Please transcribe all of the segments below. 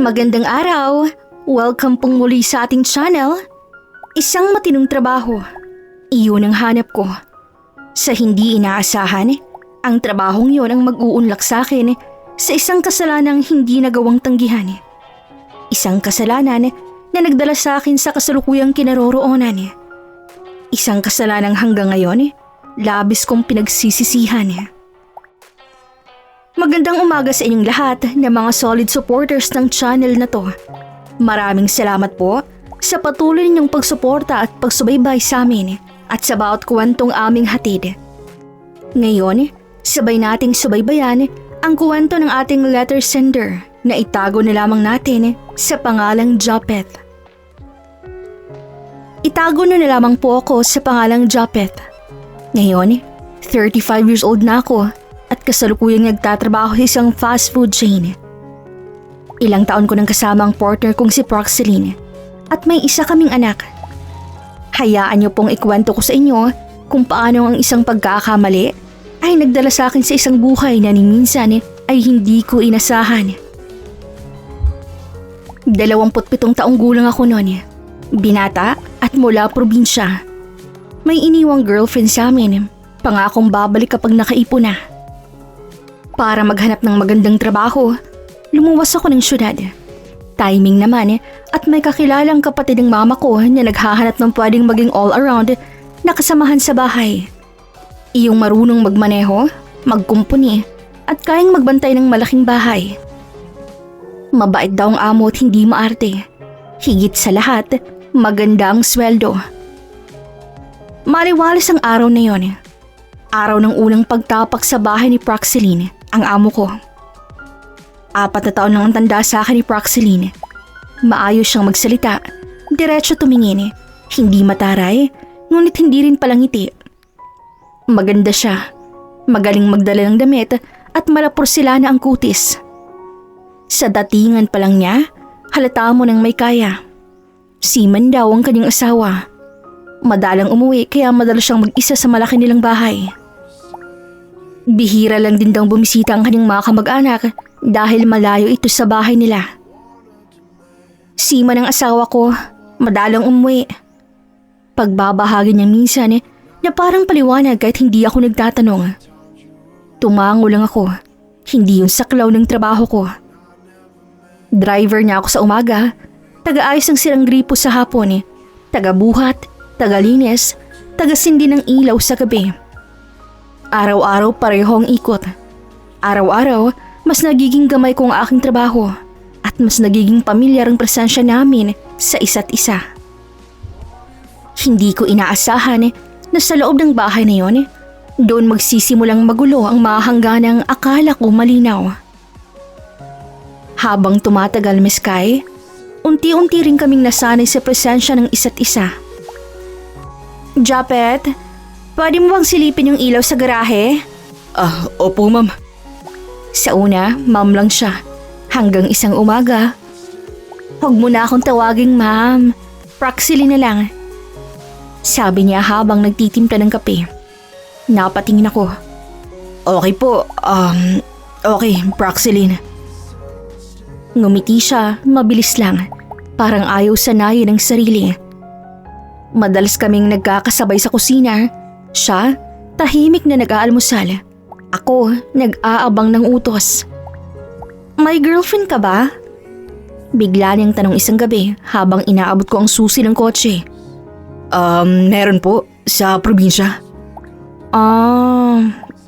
Magandang araw! Welcome pong muli sa ating channel. Isang matinong trabaho. Iyon ang hanap ko. Sa hindi inaasahan, ang trabahong yon ang mag-uunlak sa akin sa isang kasalanang hindi nagawang tanggihan. Isang kasalanan na nagdala sa akin sa kasalukuyang kinaroroonan. Isang kasalanang hanggang ngayon, labis kong pinagsisisihan. Magandang umaga sa inyong lahat na mga solid supporters ng channel na to. Maraming salamat po sa patuloy ninyong pagsuporta at pagsubaybay sa amin at sa bawat kwentong aming hatid. Ngayon, sabay nating subaybayan ang kwento ng ating letter sender na itago na lamang natin sa pangalang Japeth. Itago na lamang po ako sa pangalang Japeth. Ngayon, 35 years old na ako at kasalukuyang nagtatrabaho sa isang fast food chain. Ilang taon ko nang kasama ang partner kong si Proxeline at may isa kaming anak. Hayaan niyo pong ikwento ko sa inyo kung paano ang isang pagkakamali ay nagdala sa akin sa isang buhay na ni minsan ay hindi ko inasahan. 27 taong gulang ako noon. Binata at mula probinsya. May iniwang girlfriend sa amin. Pangakong babalik kapag nakaipon na. Para maghanap ng magandang trabaho, lumuwas ako ng syudad. Timing naman at may kakilalang kapatid ng mama ko na naghahanap ng pwedeng maging all-around na kasamahan sa bahay. Iyong marunong magmaneho, magkumpuni at kayang magbantay ng malaking bahay. Mabait daw ang amo at hindi maarte. Higit sa lahat, maganda ang sweldo. Maliwalas ang araw na yon. Araw ng unang pagtapak sa bahay ni Proxeline, ang amo ko. 4 na taon lang ang tanda sa akin ni Proxeline. Maayos siyang magsalita, diretso tumingin, hindi mataray, ngunit hindi rin palangiti. Maganda siya, magaling magdala ng damit at malaporsilana ang kutis. Sa datingan pa lang niya, halata mo nang may kaya. Seaman daw ang kanyang asawa. Madalang umuwi kaya madalas siyang mag-isa sa malaki nilang bahay. Bihira lang din daw bumisita ang kanyang mga kamag-anak dahil malayo ito sa bahay nila. Seaman ang asawa ko, madalang umuwi. Pagbabahagi niya minsan na parang paliwanag kahit hindi ako nagtatanong. Tumango lang ako, hindi yung saklaw ng trabaho ko. Driver niya ako sa umaga, taga-ayos ng sirang gripo sa hapon, taga-buhat, taga-linis, taga-sindi ng ilaw sa gabi. Araw-araw pareho ang ikot. Araw-araw, mas nagiging gamay ko ang aking trabaho at mas nagiging pamilyar ang presensya namin sa isa't isa. Hindi ko inaasahan na sa loob ng bahay na yon, doon magsisimulang magulo ang mga hangganang akala ko malinaw. Habang tumatagal, Miss Kai, unti-unti rin kaming nasanay sa presensya ng isa't isa. Japeth, pwede mo bang silipin yung ilaw sa garahe? Opo ma'am. Sa una, ma'am lang siya. Hanggang isang umaga. Huwag mo na akong tawaging ma'am. Proxeline na lang. Sabi niya habang nagtitimpla ng kape. Napatingin ako. Okay po, okay, Proxeline. Ngumiti siya, mabilis lang. Parang ayaw sanayin ng sarili. Madalas kaming nagkakasabay sa kusina. Siya, tahimik na nag-aalmusal. Ako, nag-aabang ng utos. May girlfriend ka ba? Bigla niyang tanong isang gabi habang inaabot ko ang susi ng kotse. Meron po, sa probinsya.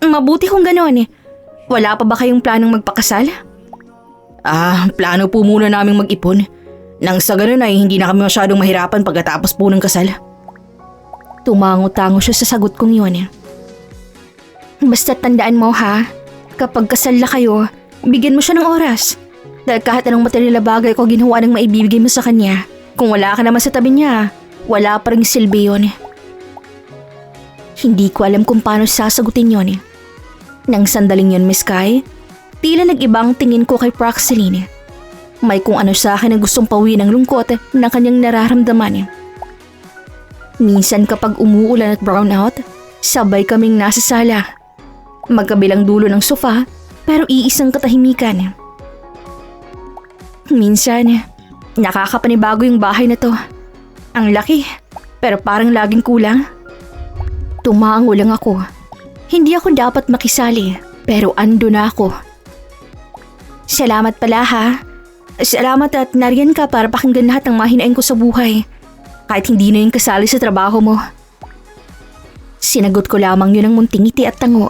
Mabuti kung gano'n. Wala pa ba kayong planong magpakasal? Plano po muna naming mag-ipon. Nang sa ganun ay hindi na kami masyadong mahirapan pagkatapos po ng kasal. Tumango-tango siya sa sagot kong yun. Basta tandaan mo ha, kapag kasal na kayo, bigyan mo siya ng oras. Dahil kahit anong material na bagay ko ginawa ng maibibigay mo sa kanya, kung wala ka naman sa tabi niya, wala pa rin silbi yun. Hindi ko alam kung paano sasagutin yun. Nang sandaling yun, Miss Kai, tila nag-ibang tingin ko kay Proxeline. May kung ano sa akin na gustong pawiin ng lungkot na kanyang nararamdaman. Minsan kapag umuulan at brown out, sabay kaming nasa sala. Magkabilang dulo ng sofa pero iisang katahimikan. Minsan, nakakapanibago yung bahay na to. Ang laki, pero parang laging kulang. Tumango lang ako. Hindi ako dapat makisali, pero ando na ako. Salamat pala ha. Salamat at nariyan ka para pakinggan lahat ng mahinain ko sa buhay. Kahit hindi na yung kasali sa trabaho mo. Sinagot ko lamang yun ng munting ngiti at tango.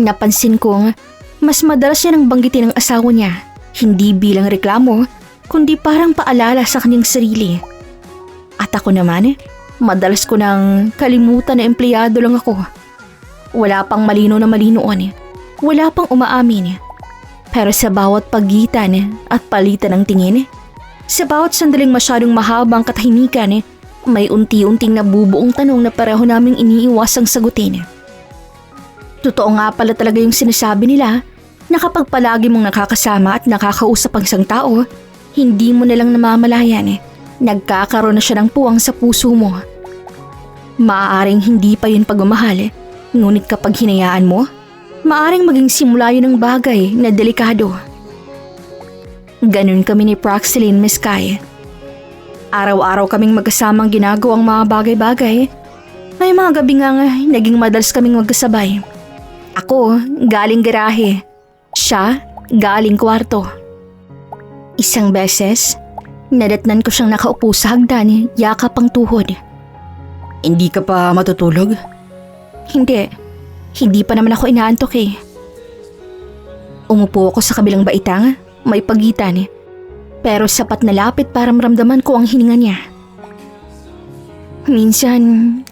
Napansin kong mas madalas niya nang banggitin ng asawa niya. Hindi bilang reklamo, kundi parang paalala sa kanyang sarili. At ako naman, madalas ko nang kalimutan na empleyado lang ako. Wala pang malino na malinoon. Wala pang umaamin. Pero sa bawat pagitan at palitan ng tingin, sa bawat sandaling masyadong mahabang katahimikan, may unti-unting nabubuong tanong na pareho naming iniiwasang sagutin. Totoo nga pala talaga yung sinasabi nila na kapag palagi mong nakakasama at nakakausap ang isang tao, hindi mo nalang namamalayan, nagkakaroon na siya ng puwang sa puso mo. Maaaring hindi pa yun pagmamahal, ngunit kapag hinayaan mo, maaaring maging simula yun ng bagay na delikado. Ganun kami ni Praxeline, Miss Kai. Araw-araw kaming magkasamang ginagawang mga bagay-bagay. May mga gabi nga naging madalas kaming magkasabay. Ako, galing garahe. Siya, galing kwarto. Isang beses, nadatnan ko siyang nakaupo sa hagdan, yakap ang tuhod. Hindi ka pa matutulog? Hindi pa naman ako inaantok eh. Umupo ako sa kabilang baitang, may pagitan. Pero sapat na lapit para maramdaman ko ang hininga niya. Minsan,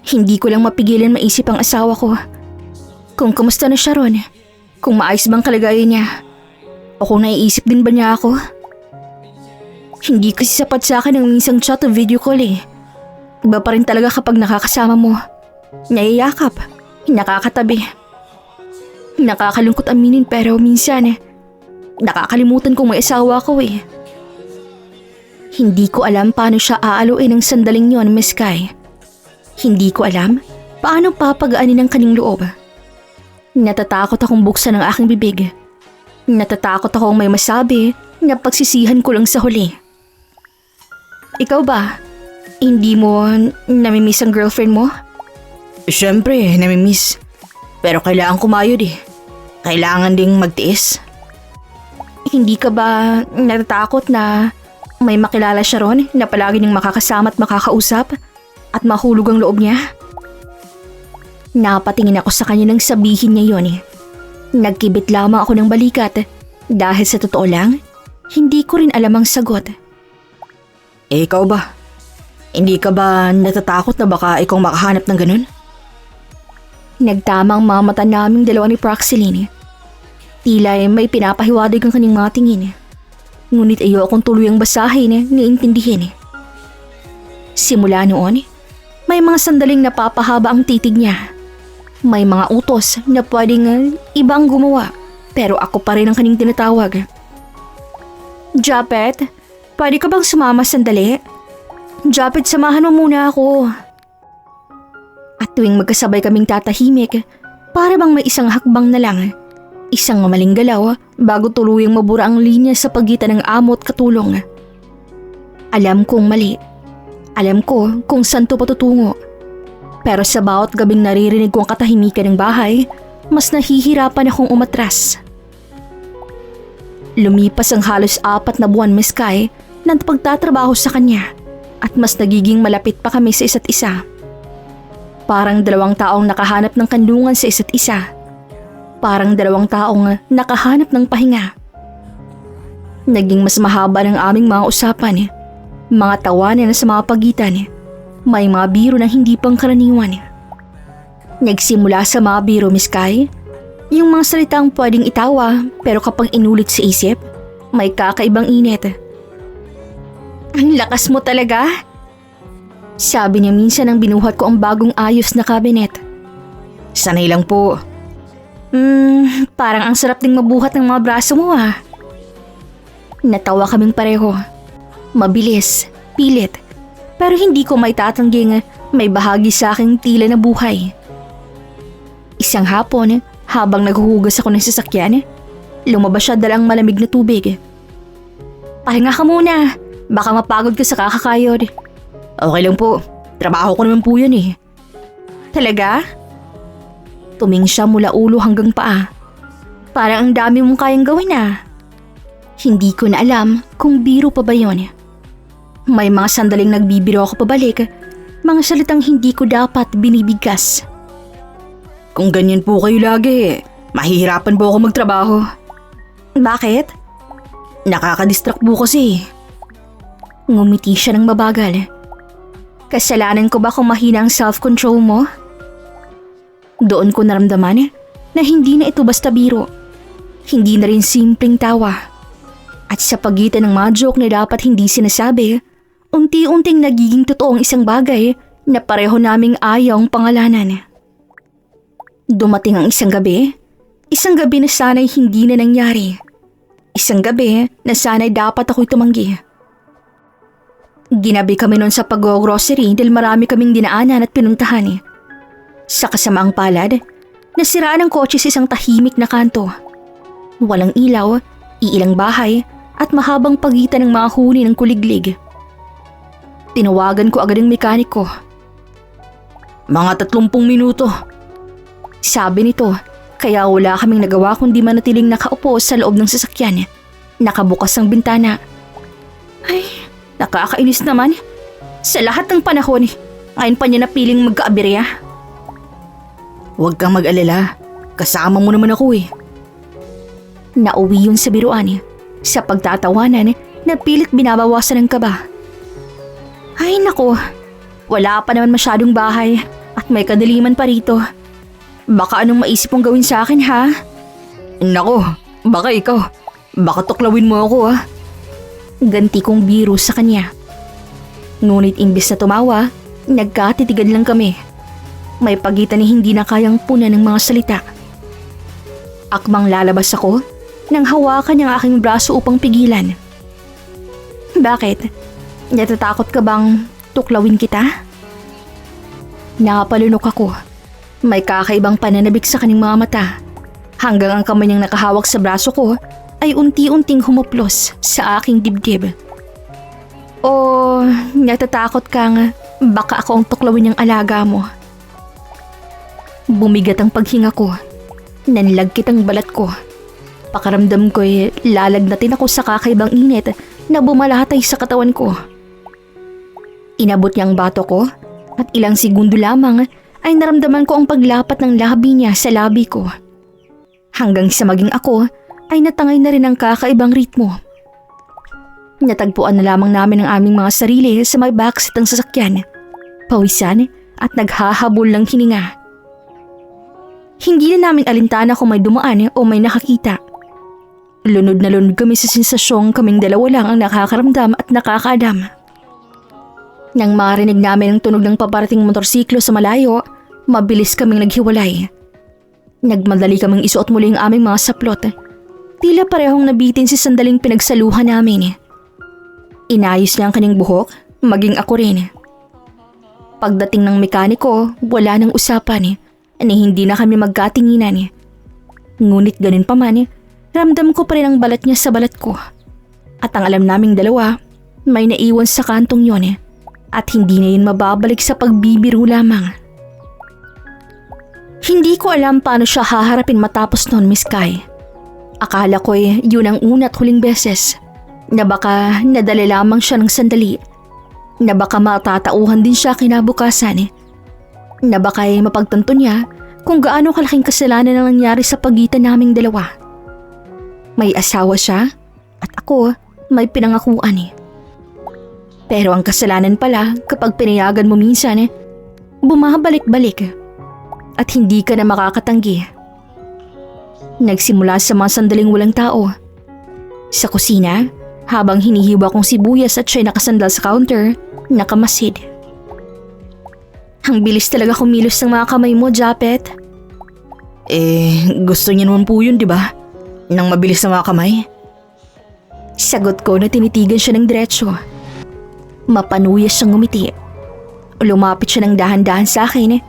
hindi ko lang mapigilan maisip ang asawa ko. Kung kamusta na siya ron, kung maayos bang kalagayan niya, o kung naiisip din ba niya ako. Hindi kasi sapat sa akin ang minsang chat o video call eh. Iba pa rin talaga kapag nakakasama mo. Nayayakap, nakakatabi. Nakakalungkot aminin pero minsan, nakakalimutan kong may asawa ko eh. Hindi ko alam paano siya aaluin ng sandaling yon, Miss Kai. Hindi ko alam paano papagaanin ang kanyang loob. Natatakot akong buksan ang aking bibig. Natatakot akong may masabi na pagsisihan ko lang sa huli. Ikaw ba? Hindi mo namimiss ang girlfriend mo? Siyempre, namimiss. Pero kailangan kumayod eh. Kailangan ding magtiis. Hindi ka ba natatakot na may makilala siya ron na palagi niyang makakasama at makakausap at mahulog ang loob niya? Napatingin ako sa kanya nang sabihin niya yon eh. Nagkibit lamang ako ng balikat dahil sa totoo lang, hindi ko rin alam ang sagot. Eh ikaw ba? Hindi ka ba natatakot na baka ikaw makahanap ng ganun? Nagtamang mga mata naming dalawa ni Praxeline. Tila may pinapahiwadig ang kanyang mga tingin. Ngunit ayokong tuluyang basahin ni intindihin. Simula noon, may mga sandaling napapahaba ang titig niya. May mga utos na pwedeng ibang gumawa, pero ako pa rin ang kanyang tinatawag. Japet, pwede ka bang sumama sandali? Japet, samahan mo muna ako. At tuwing magkasabay kaming tatahimik, para bang may isang hakbang na lang. Isang mamaling galaw bago tuluyang mabura ang linya sa pagitan ng amo at katulong. Alam kong mali. Alam ko kung saan to patutungo. Pero sa bawat gabing naririnig ko ang katahimikan ng bahay, mas nahihirapan akong umatras. Lumipas ang halos 4 na buwan, Miss Kai, nang pagtatrabaho sa kanya at mas nagiging malapit pa kami sa isa't isa. Parang 2 taong nakahanap ng kandungan sa isa't isa. Parang 2 taong nakahanap ng pahinga. Naging mas mahaba ng aming mga usapan, mga tawanan na sa mga pagitan. May mga biro na hindi pang karaniwan. Nagsimula sa mga biro, Miss Kai, yung mga salitang pwedeng itawa pero kapag inulit sa isip, may kakaibang init. Ang lakas mo talaga? Sabi niya minsan nang binuhat ko ang bagong ayos na kabinet. Sanay lang po. Parang ang sarap ding mabuhat ng mga braso mo ah. Natawa kaming pareho. Mabilis, pilit, pero hindi ko may tatangging may bahagi sa aking tila na buhay. Isang hapon, habang naghuhugas ako ng sasakyan, lumabas siya dalang malamig na tubig. pahinga ka muna. Baka mapagod ka sa kakakayod. Okay lang po. Trabaho ko naman po yan eh. Talaga? Tuming siya mula ulo hanggang paa. Parang ang dami mong kayang gawin ah. Hindi ko na alam kung biro pa ba yun. May mga sandaling nagbibiro ako pabalik. Mga salitang hindi ko dapat binibigkas. Kung ganyan po kayo lagi, mahihirapan po ako magtrabaho. Bakit? Nakakadistract po kasi. Ngumiti siya ng mabagal. Kasalanan ko ba kung mahina ang self-control mo? Doon ko naramdaman na hindi na ito basta biro. Hindi na rin simpleng tawa. At sa pagitan ng mga joke na dapat hindi sinasabi, unti-unting nagiging totoo ang isang bagay na pareho naming ayaw ang pangalanan. Dumating ang isang gabi na sana'y hindi na nangyari. Isang gabi na sana'y dapat ako'y tumanggi. Ginabi kami noon sa pag-grocery dahil marami kaming dinaanan at pinuntahan. Sa kasamaang palad, nasiraan ang kotse sa isang tahimik na kanto. Walang ilaw, iilang bahay at mahabang pagitan ng mga huni ng kuliglig. Tinawagan ko agad ang mekaniko. Mga 30 minuto. Sabi nito, kaya wala kaming nagawa kundi manatiling nakaupo sa loob ng sasakyan. Nakabukas ang bintana. Ay, nakakainis naman. Sa lahat ng panahon, ngayon pa niya napiling magkaaberya. Huwag kang mag-alala. Kasama mo naman ako eh. Nauwi yun sa biruan. Sa pagtatawanan, napilit binabawasan ng kaba. Ay nako, wala pa naman masyadong bahay at may kadiliman pa rito. Baka anong maisip mong gawin sa akin ha? Nako, baka ikaw. Baka tuklawin mo ako ha. Ganti kong biro sa kanya. Ngunit imbis na tumawa, nagkatitigan lang kami. May pagitan ni hindi na kayang punan ng mga salita. Akmang lalabas ako nang hawakan ang aking braso upang pigilan. Bakit? Natatakot ka bang tuklawin kita? Napalunok ako. May kakaibang pananabik sa kanyang mga mata. Hanggang ang kamay niyang nakahawak sa braso ko ay unti-unting humuplos sa aking dibdib. O natatakot kang baka ako ang tuklawin niyang alaga mo? Bumigat ang paghinga ko. Nanlagkit ang balat ko. Pakaramdam ko'y lalagnatin ako sa kakaibang init na bumalatay sa katawan ko. Inabot niya ang bato ko at ilang segundo lamang ay naramdaman ko ang paglapat ng labi niya sa labi ko. Hanggang sa maging ako ay natangay na rin ang kakaibang ritmo. Natagpuan na lamang namin ang aming mga sarili sa may backseat ng sasakyan. Pawisan at naghahabol ng hininga. Hindi na namin alintana kung may dumaan o may nakakita. Lunod na lunod kami sa sensasyong kaming dalawa lang ang nakakaramdam at nakakaadam. Nang marinig namin ang tunog ng paparating motorsiklo sa malayo, mabilis kaming naghiwalay. Nagmadali kaming isuot muli ang aming mga saplot. Tila parehong nabitin si sandaling pinagsaluhan namin. Inayos niya ang kanyang buhok, maging ako rin. Pagdating ng mekaniko, wala nang usapan ni hindi na kami magkatinginan. Ngunit ganun pa man, ramdam ko pa rin ang balat niya sa balat ko. At ang alam naming dalawa, may naiwan sa kantong yon at hindi na yun mababalik sa pagbibiro lamang. Hindi ko alam paano siya haharapin matapos noon, Miss Kai. Akala ko'y yun ang una at huling beses na baka nadala lamang siya ng sandali, na baka matatauhan din siya kinabukasan, na baka'y mapagtanto niya kung gaano kalaking kasalanan ang nangyari sa pagitan naming dalawa. May asawa siya at ako may pinangakuan. Pero ang kasalanan pala kapag pinayagan mo minsan, bumabalik-balik at hindi ka na makakatanggi. Nagsimula sa mga sandaling walang tao. Sa kusina, habang hinihiwa kong sibuyas at siya'y nakasandal sa counter, nakamasid. Ang bilis talaga kumilos ng mga kamay mo, Japet. Gusto niya naman po yun, di ba? Nang mabilis na mga kamay. Sagot ko na tinitigan siya ng diretsyo. Mapanuyas siyang ngumiti. Lumapit siya ng dahan-dahan sa akin.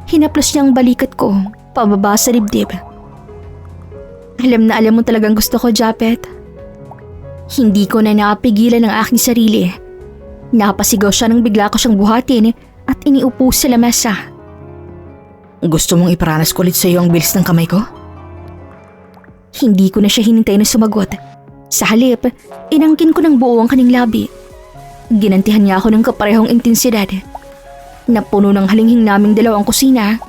Hinaplos niya ang balikat ko, pababa sa dibdib. Alam na alam mo talagang gusto ko, Japet. Hindi ko na napigilan ang aking sarili. Napasigaw siya nang bigla ko siyang buhatin at iniupo sa lamesa. Gusto mong iparanas ko ulit sa iyo ang bilis ng kamay ko? Hindi ko na siya hinintay na sumagot. Sa halip, inangkin ko ng buo ang kanyang labi. Ginantihan niya ako ng kaparehong intensidad. Napuno ng halinghing naming dalawang kusina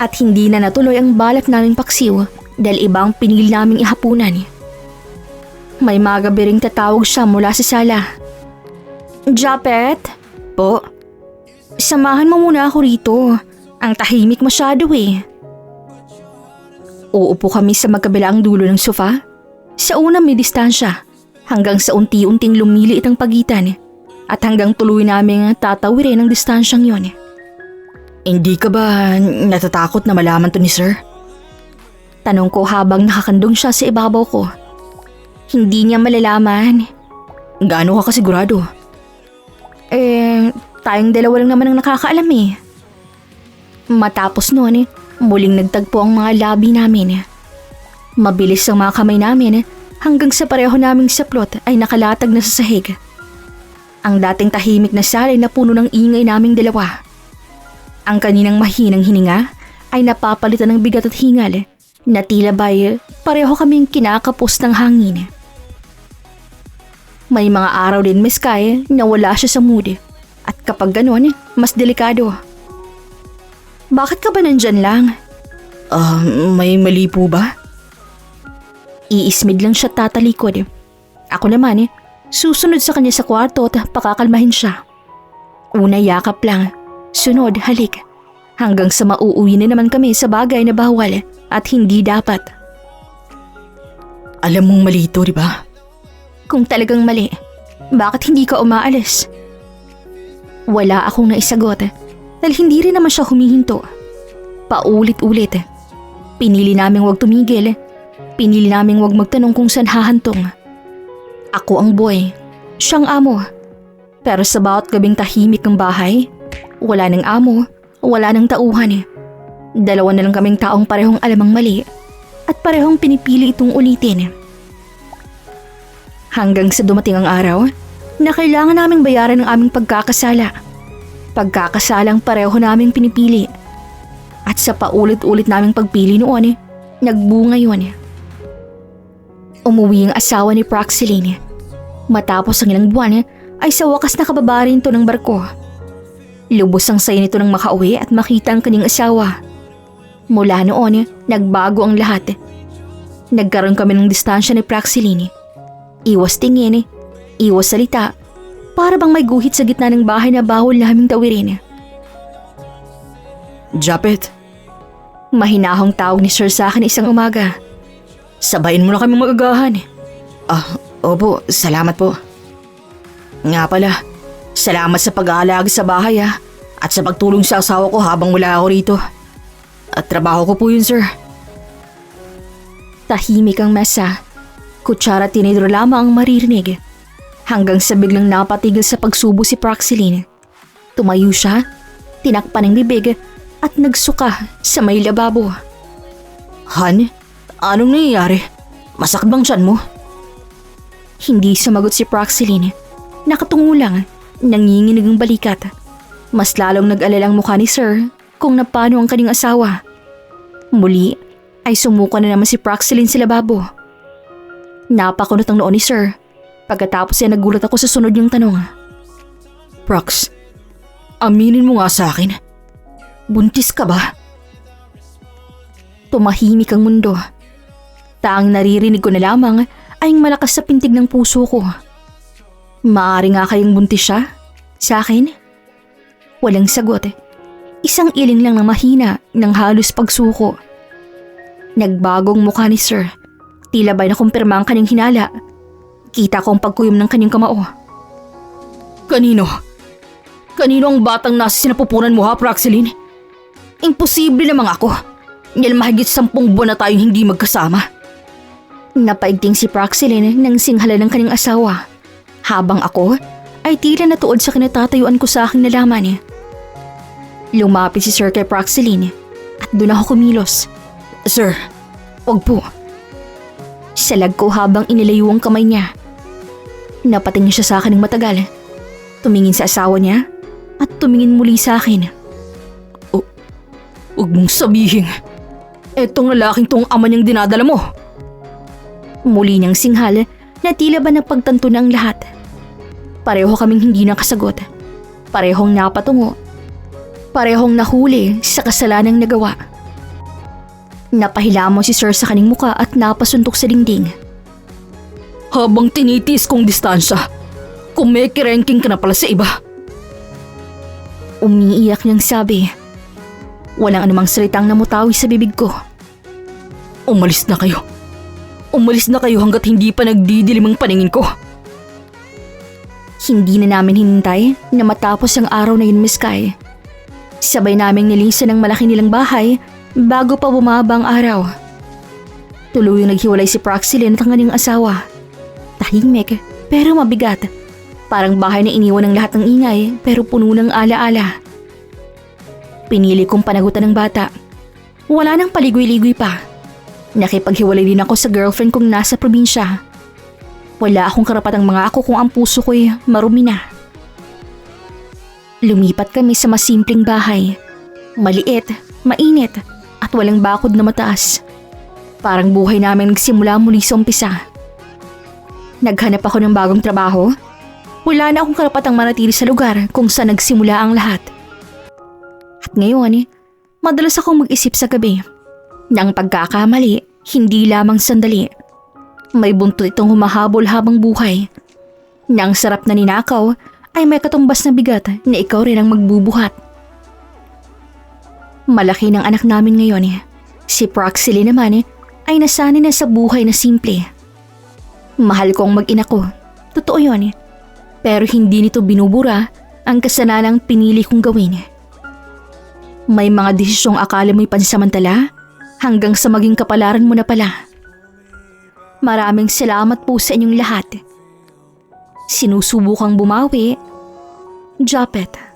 at hindi na natuloy ang balak naming paksiw dahil ibang pinili naming ihapunan. May magabi ring tatawag siya mula sa sala. Japet? Po? Samahan mo muna ako rito. Ang tahimik masyado eh. Uupo kami sa magkabilang dulo ng sofa. Sa una may distansya hanggang sa unti-unting lumiliit ang pagitan at hanggang tuloy naming tatawirin ang distansyang yon. Hindi ka ba natatakot na malaman to ni sir? Tanong ko habang nakakandong siya sa ibabaw ko. Hindi niya malalaman. Gaano ka kasigurado? Tayong dalawa lang naman ang nakakaalam eh. Matapos noon, muling nagtagpo ang mga labi namin. Mabilis ang mga kamay namin hanggang sa pareho naming saplot ay nakalatag na sa sahig. Ang dating tahimik na sala ay napuno ng ingay naming dalawa. Ang kaninang mahinang hininga ay napapalitan ng bigat at hingal na tila ba'y pareho kaming kinakapos ng hangin. May mga araw din, Miss Kai, na wala siya sa mood. At kapag ganon, mas delikado. Bakit ka ba nandyan lang? May mali po ba? Iismid lang siya tatalikod. Ako naman, susunod sa kanya sa kwarto at pakakalmahin siya. Una yakap lang, sunod halik. Hanggang sa mauuwi na naman kami sa bagay na bawal at hindi dapat. Alam mong mali ito, di ba? Kung talagang mali, bakit hindi ka umaalis? Wala akong naisagot dahil hindi rin naman siya humihinto. Paulit-ulit. Pinili naming wag tumigil. Pinili naming wag magtanong kung saan hahantong. Ako ang boy, siyang amo. Pero sa bawat gabing tahimik ng bahay, wala ng amo, wala ng tauhan. Dalawa na lang kaming taong parehong alam ang mali at parehong pinipili itong ulitin. Hanggang sa dumating ang araw na kailangan naming bayaran ang aming pagkakasala. Pagkakasalang pareho naming pinipili. At sa paulit-ulit naming pagpili noon, nagbunga yun. Umuwi ang asawa ni Praxilene. Matapos ang ilang buwan ay sa wakas nakababa rin to ng barko. Lubos ang saya nito nang makauwi at makita ang kanyang asawa. Mula noon, nagbago ang lahat. Nagkaroon kami ng distansya ni Praxilene. Iwas tingin, iwas salita, para bang may guhit sa gitna ng bahay na bawal naming tawirin. Japet, Mahinahong tawag ni Sir sa akin isang umaga. sabayin mo na kami mag-agahan. Opo, salamat po. Nga pala, salamat sa pag-aalaga sa bahay at sa pagtulong sa asawa ko habang wala ako rito. At trabaho ko po yun, sir. Tahimik ang mesa. Kutsara at tinidor lamang ang maririnig. Hanggang sa biglang napatigil sa pagsubo si Praxilene. Tumayo siya, tinakpan ang bibig at nagsuka sa may lababo. Han, anong nangyayari? Masakit bang tiyan mo? Hindi sumagot si Praxilene. Nakatungo lang, nanginginig ang balikat. Mas lalong nag-alalang mukha ni Sir kung napano ang kanyang asawa. Muli ay sumuka na naman si Praxilene sa lababo. Napakunot ang noo ni Sir. Pagkatapos ay nagulat ako sa sunod niyang tanong. Prax, aminin mo nga sa akin. Buntis ka ba? Tumahimik ang mundo. Taang naririnig ko na lamang ay ang malakas sa pintig ng puso ko. Maaari nga kayong buntis siya? Sa akin? Walang sagot. Isang iling lang na mahina ng halos pagsuko. Nagbagong mukha ni Sir. Tila ba'y nakumpirma ang kanyang hinala. Kita ko ang pagkuyom ng kanyang kamao. Kanino? Kanino ang batang nasa sinapupunan mo, Praxilene? Imposible namang ako. Dahil mahigit 10 buwan na tayong hindi magkasama. Napaigting si Praxilene nang singhala ng kanyang asawa. Habang ako ay tila natuod sa kinatatayuan ko sa aking nalaman. Lumapit si Sir kay Praxilene at doon ako kumilos. Sir, wag po. Salag ko habang inilayo ang kamay niya. Napatingin siya sa akin ng matagal. Tumingin sa asawa niya at tumingin muli sa akin. Huwag mong sabihin. Etong lalaking tong ama niyang dinadala mo. Muli niyang singhal na tila ba nagpagtanto na ang lahat. Pareho kaming hindi nakasagot. Parehong napatungo. Parehong nahuli sa kasalanang nagawa. Napahilamo si Sir sa kaning muka at napasuntok sa dingding. Habang tinitiis kong distansya, kumikirenking ka na pala sa iba. Umiiyak niyang sabi. Walang anumang salitang namutawi sa bibig ko. Umalis na kayo. Umalis na kayo hanggat hindi pa nagdidilim ang paningin ko. Hindi na namin hinintay na matapos ang araw na yun, Miss Kai. Sabay naming nilisan ang malaki nilang bahay bago pa bumaba ang araw. Tuluyang naghiwalay si Praxilin at ang kanyang asawa. Tahimik pero mabigat. Parang bahay na iniwan ng lahat ng ingay pero puno ng alaala. Pinili kong panagutan ng bata. Wala nang paligoy-ligoy pa. Nakipaghiwalay din ako sa girlfriend kong nasa probinsya. Wala akong karapatang mangako kung ang puso ko'y marumi na. Lumipat kami sa mas simpleng bahay. Maliit, mainit, at walang bakod na mataas. Parang buhay namin nagsimula muli sa umpisa. Naghanap ako ng bagong trabaho. Wala na akong karapatang manatili sa lugar kung saan nagsimula ang lahat. At ngayon, madalas akong mag-isip sa gabi. Nang pagkakamali, hindi lamang sandali. May buntot itong humahabol habang buhay. Nang sarap na ninakaw, ay may katumbas na bigat na ikaw rin ang magbubuhat. Malaki ng anak namin ngayon. Si Praxilin naman ay nasanay na sa buhay na simple. Mahal ko ang mag-ina ko. Totoo yun. Pero hindi nito binubura ang kasananang pinili kong gawin. May mga desisyong akala mo'y pansamantala hanggang sa maging kapalaran mo na pala. Maraming salamat po sa inyong lahat. Sinusubukang bumawi, Japet.